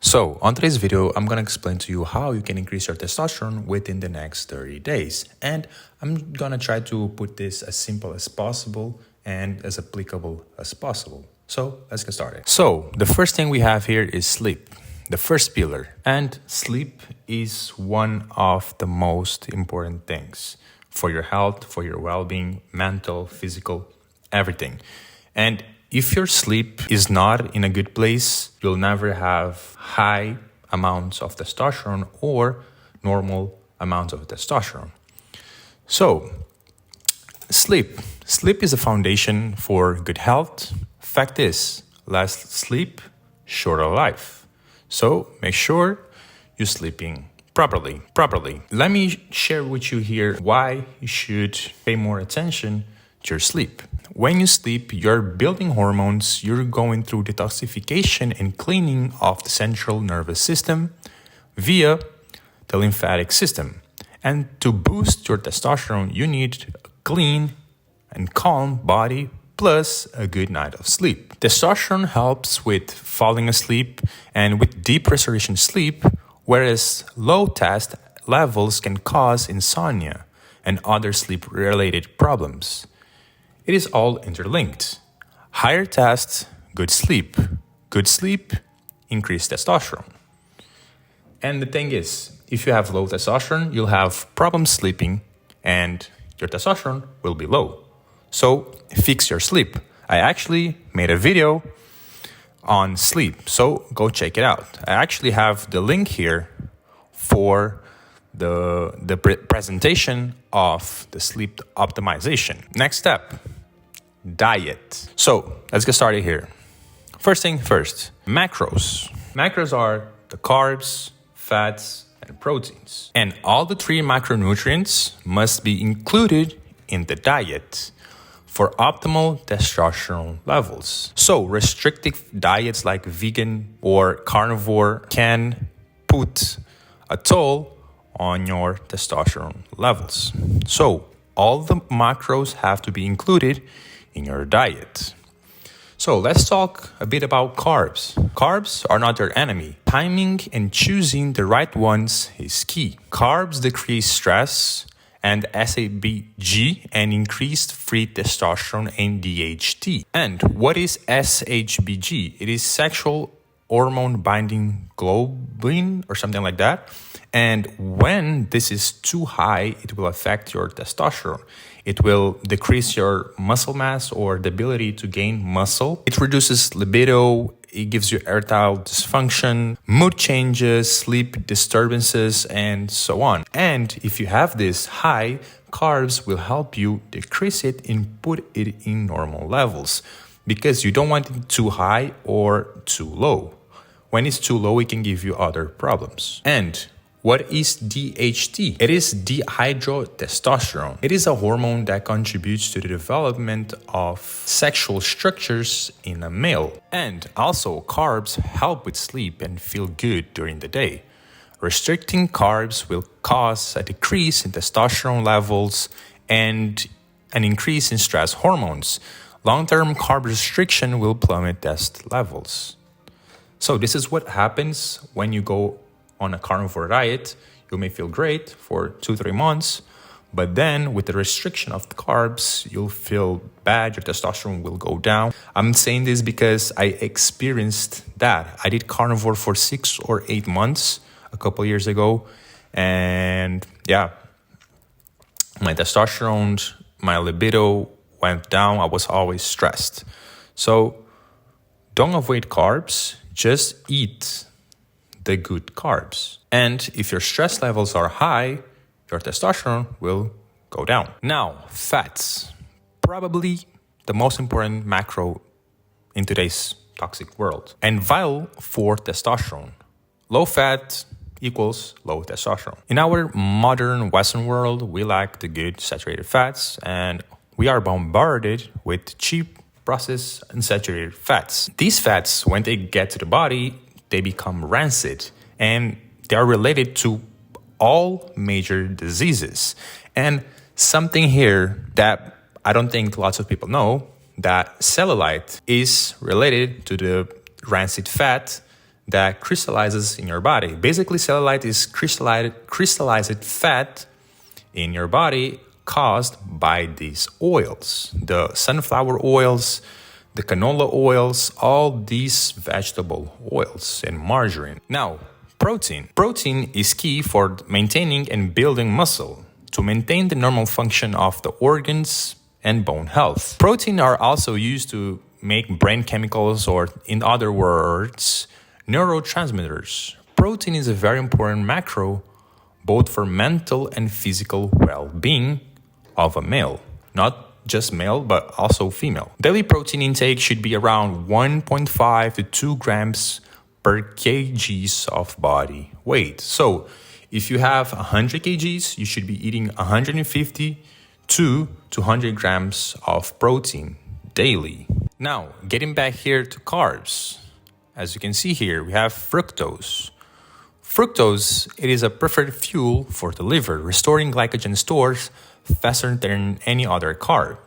So on today's video, I'm gonna explain to you how you can increase your testosterone within the next 30 days. And I'm gonna try to put this as simple as possible and as applicable as possible. So let's get started. So the first thing we have here is sleep, the first pillar. And sleep is one of the most important things for your health, for your well-being, mental, physical, everything. And if your sleep is not in a good place, you'll never have high amounts of testosterone or normal amounts of testosterone. So, sleep. Sleep is a foundation for good health. Fact is, less sleep, shorter life. So, make sure you're sleeping properly. Let me share with you here why you should pay more attention to your sleep. When you sleep, you're building hormones, you're going through detoxification and cleaning of the central nervous system via the lymphatic system. And to boost your testosterone, you need a clean and calm body plus a good night of sleep. Testosterone helps with falling asleep and with deep restoration sleep, whereas low test levels can cause insomnia and other sleep-related problems. It is all interlinked. Higher tests, good sleep. Good sleep, increased testosterone. And the thing is, if you have low testosterone, you'll have problems sleeping and your testosterone will be low. So fix your sleep. I actually made a video on sleep, so go check it out. I actually have the link here for the presentation of the sleep optimization. Next step. Diet. So let's get started here. First thing first, macros. Macros are the carbs, fats, and proteins. And all the three macronutrients must be included in the diet for optimal testosterone levels. So restrictive diets like vegan or carnivore can put a toll on your testosterone levels. So all the macros have to be included in your diet. So let's talk a bit about carbs. Carbs are not your enemy. Timing and choosing the right ones is key. Carbs decrease stress and SHBG and increased free testosterone and DHT. And what is SHBG? It is sexual hormone binding globulin or something like that. And when this is too high, it will affect your testosterone. It will decrease your muscle mass or the ability to gain muscle. It reduces libido. It gives you erectile dysfunction, mood changes, sleep disturbances, and so on. And if you have this high, carbs will help you decrease it and put it in normal levels because you don't want it too high or too low. When it's too low, it can give you other problems. And what is DHT? It is dihydrotestosterone. It is a hormone that contributes to the development of sexual structures in a male. And also, carbs help with sleep and feel good during the day. Restricting carbs will cause a decrease in testosterone levels and an increase in stress hormones. Long-term carb restriction will plummet test levels. So this is what happens when you go on a carnivore diet. You may feel great for 2-3 months, but then with the restriction of the carbs, you'll feel bad, your testosterone will go down. I'm saying this because I experienced that. I did carnivore for 6 or 8 months a couple years ago, and yeah, my testosterone, my libido went down. I was always stressed. So don't avoid carbs, just eat the good carbs. And if your stress levels are high, your testosterone will go down. Now, fats. Probably the most important macro in today's toxic world and vital for testosterone. Low fat equals low testosterone. In our modern Western world, we lack the good saturated fats and we are bombarded with cheap processed unsaturated fats. These fats, when they get to the body, they become rancid and they are related to all major diseases. And something here that I don't think lots of people know, that cellulite is related to the rancid fat that crystallizes in your body. Basically, cellulite is crystallized fat in your body caused by these oils. The sunflower oils, the canola oils, all these vegetable oils, and margarine. Now, protein. Protein is key for maintaining and building muscle to maintain the normal function of the organs and bone health. Protein are also used to make brain chemicals, or in other words, neurotransmitters. Protein is a very important macro both for mental and physical well-being of a male. Not just male, but also female. Daily protein intake should be around 1.5 to 2 grams per kgs of body weight. So if you have 100 kgs, you should be eating 150 to 200 grams of protein daily. Now, getting back here to carbs. As you can see here, we have fructose. Fructose, it is a preferred fuel for the liver, restoring glycogen stores faster than any other carb.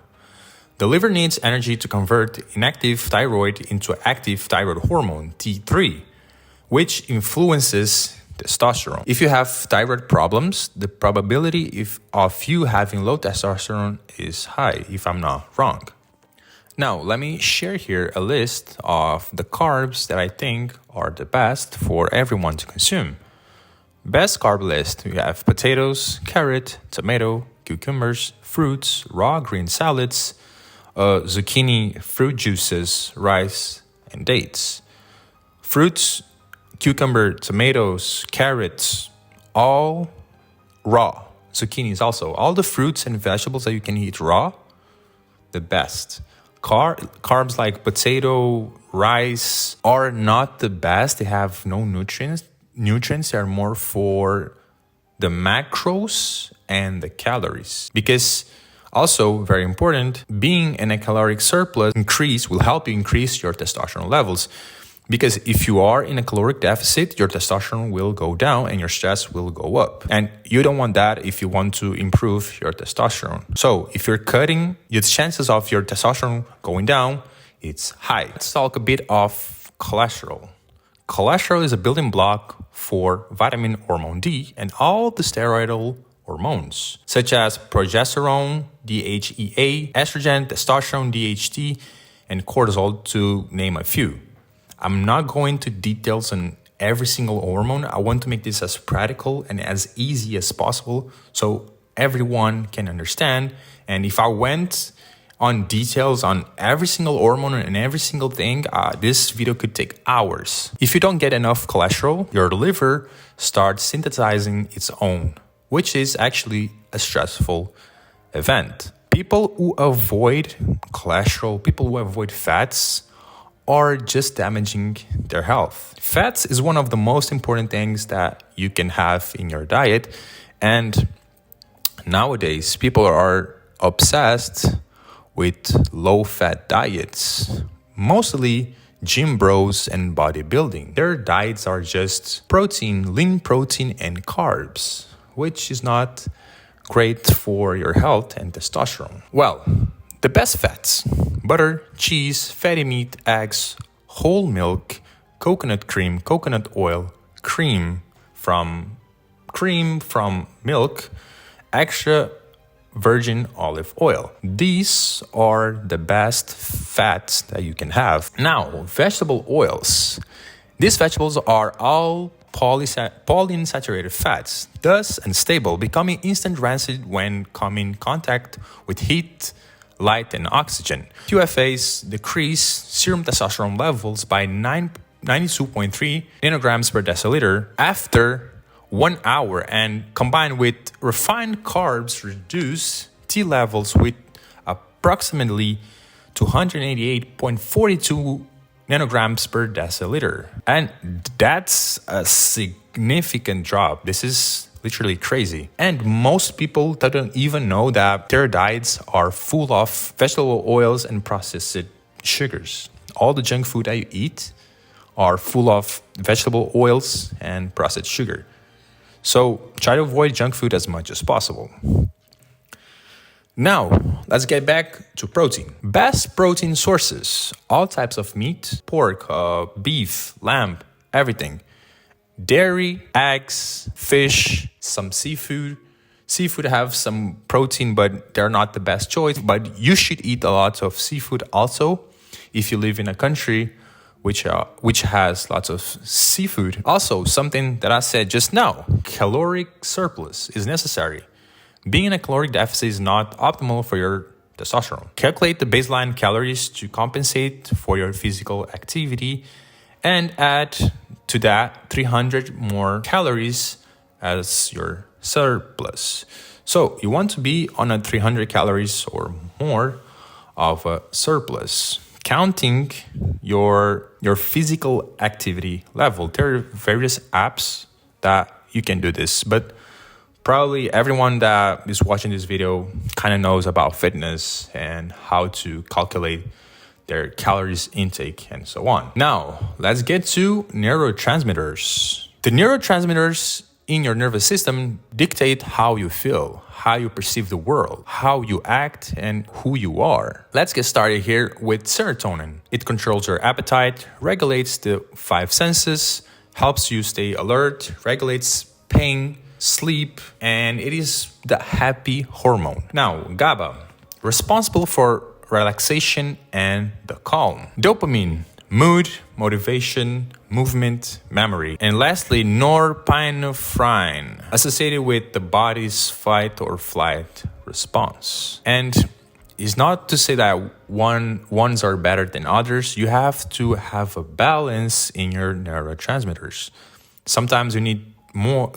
The liver needs energy to convert inactive thyroid into active thyroid hormone, T3, which influences testosterone. If you have thyroid problems, the probability of you having low testosterone is high, if I'm not wrong. Now, let me share here a list of the carbs that I think are the best for everyone to consume. Best carb list, we have potatoes, carrot, tomato, cucumbers, fruits, raw green salads, zucchini, fruit juices, rice, and dates. Fruits, cucumber, tomatoes, carrots, all raw. Zucchinis also. All the fruits and vegetables that you can eat raw, the best. Carbs like potato, rice are not the best. They have no nutrients. They are more for the macros and the calories. Because also, very important, being in a caloric surplus will help you increase your testosterone levels. Because if you are in a caloric deficit, your testosterone will go down and your stress will go up. And you don't want that if you want to improve your testosterone. So if you're cutting, the chances of your testosterone going down, it's high. Let's talk a bit of cholesterol. Cholesterol is a building block for vitamin hormone D and all the steroidal hormones, such as progesterone, DHEA, estrogen, testosterone, DHT, and cortisol, to name a few. I'm not going to details on every single hormone. I want to make this as practical and as easy as possible so everyone can understand. And if I went on details on every single hormone and every single thing, this video could take hours. If you don't get enough cholesterol, your liver starts synthesizing its own, which is actually a stressful event. People who avoid cholesterol, people who avoid fats, are just damaging their health. Fats is one of the most important things that you can have in your diet. And nowadays, people are obsessed with low-fat diets, mostly gym bros and bodybuilding. Their diets are just protein, lean protein, and carbs, which is not great for your health and testosterone. Well, the best fats: butter, cheese, fatty meat, eggs, whole milk, coconut cream, coconut oil, cream from milk, extra virgin olive oil. These are the best fats that you can have. Now, vegetable oils. These vegetables are all polyunsaturated fats, thus unstable, becoming instant rancid when coming in contact with heat, light, and oxygen. QFAs decrease serum testosterone levels by 92.3 nanograms per deciliter after 1 hour, and combined with refined carbs reduce T levels with approximately 288.42 nanograms per deciliter. And that's a significant drop. This is literally crazy. And most people don't even know that their diets are full of vegetable oils and processed sugars. All the junk food that you eat are full of vegetable oils and processed sugar. So try to avoid junk food as much as possible. Now, let's get back to protein. Best protein sources: all types of meat, pork, beef, lamb, everything. Dairy, eggs, fish, some seafood. Seafood have some protein, but they're not the best choice. But you should eat a lot of seafood also if you live in a country which has lots of seafood. Also, something that I said just now, caloric surplus is necessary. Being in a caloric deficit is not optimal for your testosterone. Calculate the baseline calories to compensate for your physical activity and add to that 300 more calories as your surplus. So you want to be on a 300 calories or more of a surplus. Counting your physical activity level. There are various apps that you can do this, but probably everyone that is watching this video kind of knows about fitness and how to calculate their calories intake and so on. Now, let's get to neurotransmitters. The neurotransmitters in your nervous system dictate how you feel, how you perceive the world, how you act, and who you are. Let's get started here with serotonin. It controls your appetite, regulates the five senses, helps you stay alert, regulates pain, sleep, and it is the happy hormone. Now, GABA, responsible for relaxation and the calm. Dopamine, mood, motivation, movement, memory. And lastly, norepinephrine, associated with the body's fight or flight response. And it's not to say that ones are better than others. You have to have a balance in your neurotransmitters. Sometimes you need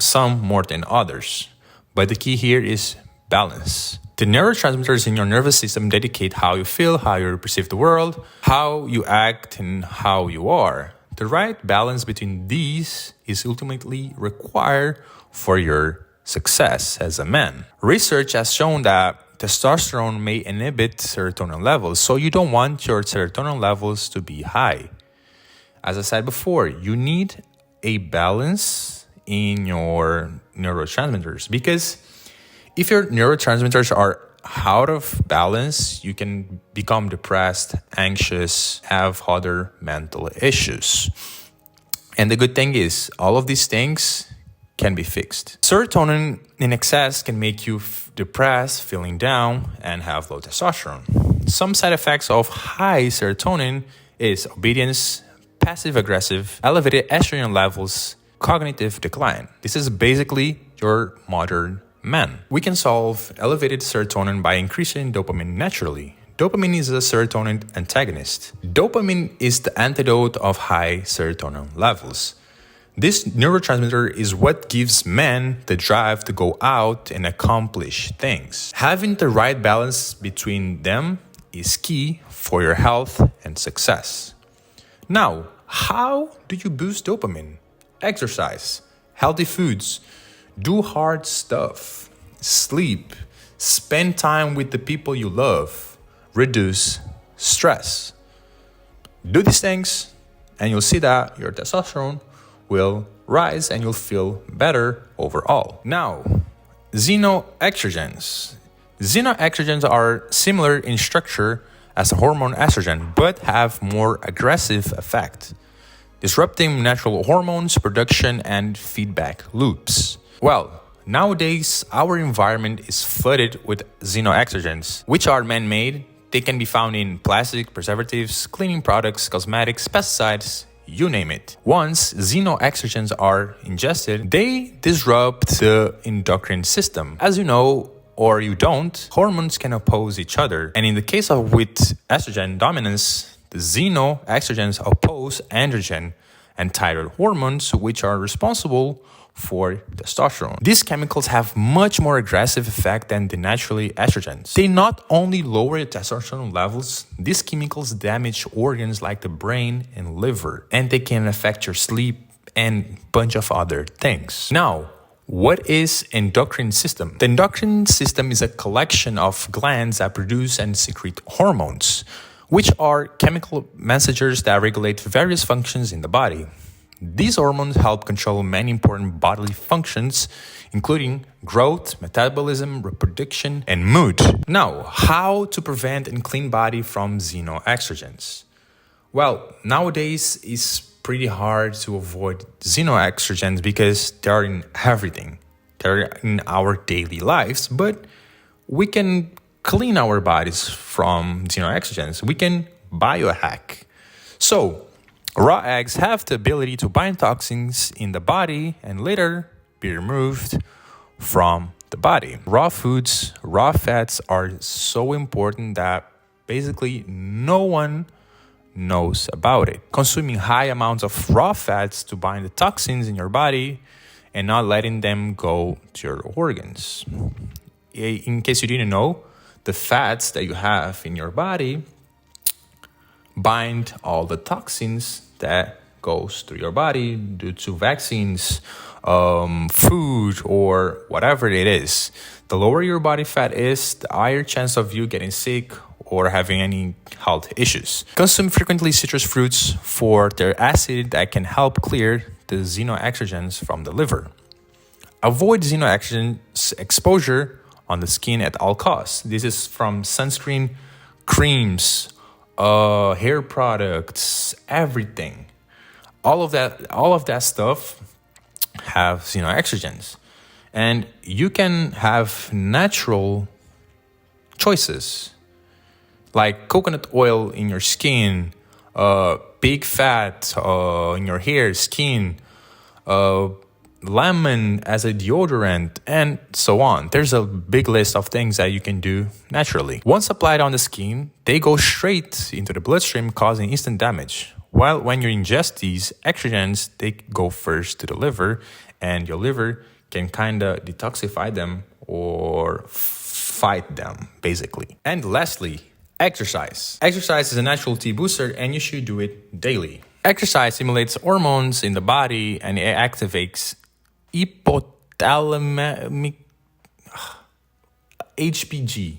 some more than others. But the key here is balance. The neurotransmitters in your nervous system dedicate how you feel, how you perceive the world, how you act, and how you are. The right balance between these is ultimately required for your success as a man. Research has shown that testosterone may inhibit serotonin levels, so you don't want your serotonin levels to be high. As I said before, you need a balance in your neurotransmitters, because if your neurotransmitters are out of balance, you can become depressed, anxious, have other mental issues. And the good thing is, all of these things can be fixed. Serotonin in excess can make you depressed, feeling down, and have low testosterone. Some side effects of high serotonin is obedience, passive-aggressive, elevated estrogen levels, cognitive decline. This is basically your modern man. We can solve elevated serotonin by increasing dopamine naturally. Dopamine is a serotonin antagonist. Dopamine is the antidote of high serotonin levels. This neurotransmitter is what gives men the drive to go out and accomplish things. Having the right balance between them is key for your health and success. Now, how do you boost dopamine? Exercise, healthy foods, do hard stuff, sleep, spend time with the people you love, reduce stress. Do these things and you'll see that your testosterone will rise and you'll feel better overall. Now, xenoestrogens. Xenoestrogens are similar in structure as the hormone estrogen, but have more aggressive effect, disrupting natural hormones production and feedback loops. Well, nowadays, our environment is flooded with xenoestrogens, which are man-made. They can be found in plastic, preservatives, cleaning products, cosmetics, pesticides, you name it. Once xenoestrogens are ingested, they disrupt the endocrine system. As you know, or you don't, hormones can oppose each other. And in the case of with estrogen dominance, the xenoestrogens oppose androgen and thyroid hormones, which are responsible for testosterone. These chemicals have much more aggressive effect than the naturally estrogens. They not only lower your testosterone levels, these chemicals damage organs like the brain and liver, and they can affect your sleep and a bunch of other things. Now, what is endocrine system? The endocrine system is a collection of glands that produce and secrete hormones, which are chemical messengers that regulate various functions in the body. These hormones help control many important bodily functions, including growth, metabolism, reproduction, and mood. Now, how to prevent and clean body from xenoestrogens? Well, nowadays it's pretty hard to avoid xenoestrogens because they're in everything. They're in our daily lives, but we can clean our bodies from xenoestrogens. We can biohack. So, raw eggs have the ability to bind toxins in the body and later be removed from the body. Raw foods, raw fats are so important that basically no one knows about it. Consuming high amounts of raw fats to bind the toxins in your body and not letting them go to your organs. In case you didn't know, the fats that you have in your body bind all the toxins that goes through your body due to vaccines, food, or whatever it is. The lower your body fat is, the higher chance of you getting sick or having any health issues. Consume frequently citrus fruits for their acid that can help clear the xenoestrogens from the liver. Avoid xenoestrogens exposure on the skin at all costs. This is from sunscreen, creams, hair products, everything. All of that stuff have xenoestrogens. And you can have natural choices like coconut oil in your skin, pig fat in your hair, skin, lemon as a deodorant, and so on. There's a big list of things that you can do naturally. Once applied on the skin, they go straight into the bloodstream, causing instant damage. While when you ingest these estrogens, they go first to the liver, and your liver can kind of detoxify them or fight them, basically. And lastly, exercise. Exercise is a natural T booster, and you should do it daily. Exercise stimulates hormones in the body, and it activates hypothalamic HPG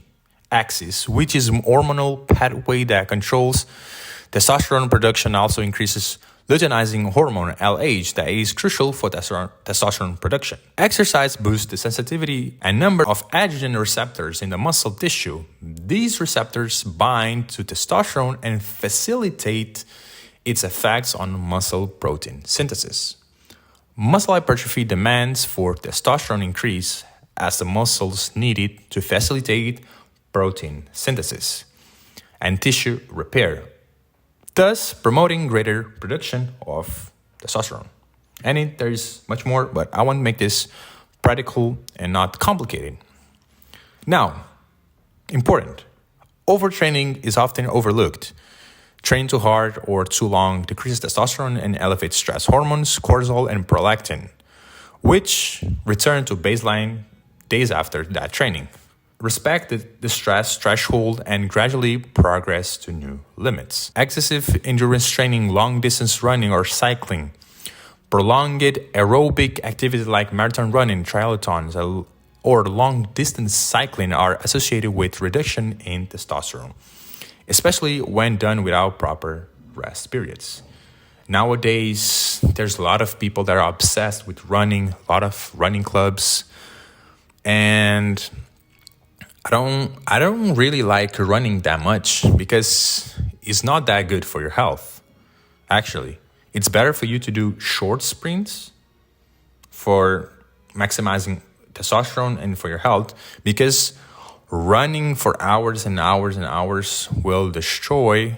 axis, which is hormonal pathway that controls testosterone production. Also increases luteinizing hormone LH that is crucial for testosterone production. Exercise boosts the sensitivity and number of androgen receptors in the muscle tissue. These receptors bind to testosterone and facilitate its effects on muscle protein synthesis. Muscle hypertrophy demands for testosterone increase as the muscles need it to facilitate protein synthesis and tissue repair, thus promoting greater production of testosterone. And there is much more, but I want to make this practical and not complicated. Now, important, overtraining is often overlooked. Training too hard or too long decreases testosterone and elevates stress hormones, cortisol, and prolactin, which return to baseline days after that training. Respect the stress threshold and gradually progress to new limits. Excessive endurance training, long distance running or cycling, prolonged aerobic activity like marathon running, triathlons, or long distance cycling are associated with reduction in testosterone, especially when done without proper rest periods. Nowadays, there's a lot of people that are obsessed with running, a lot of running clubs, and I don't really like running that much because it's not that good for your health. Actually, it's better for you to do short sprints for maximizing testosterone and for your health, because running for hours and hours and hours will destroy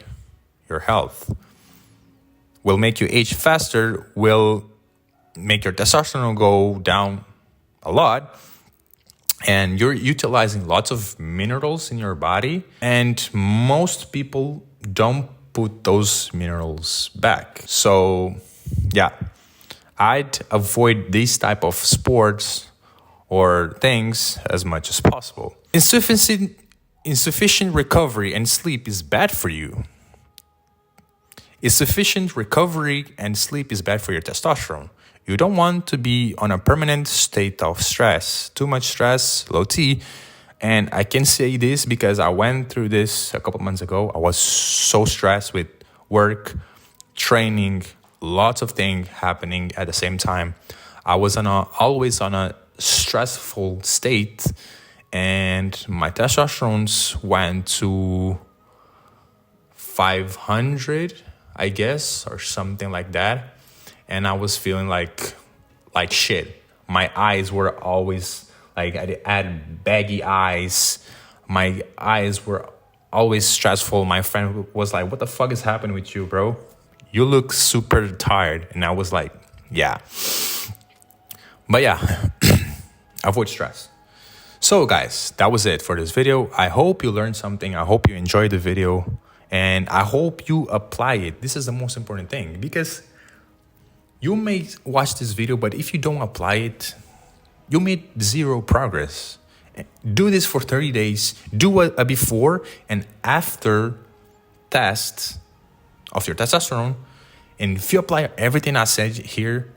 your health, will make you age faster, will make your testosterone go down a lot, and you're utilizing lots of minerals in your body, and most people don't put those minerals back. So yeah, I'd avoid these type of sports or things as much as possible. Insufficient recovery and sleep is bad for you. Insufficient recovery and sleep is bad for your testosterone. You don't want to be on a permanent state of stress. Too much stress, low T. And I can say this because I went through this a couple months ago. I was so stressed with work, training, lots of things happening at the same time. I was always on a stressful state, and my testosterone went to 500, I guess, or something like that. And I was feeling like shit. My eyes were always like, I had baggy eyes. My eyes were always stressful. My friend was like, what the fuck is happening with you, bro? You look super tired. And I was like, yeah. But yeah, avoid stress. So guys, that was it for this video. I hope you learned something. I hope you enjoyed the video. And I hope you apply it. This is the most important thing, because you may watch this video, but if you don't apply it, you made zero progress. Do this for 30 days. Do a before and after test of your testosterone. And if you apply everything I said here,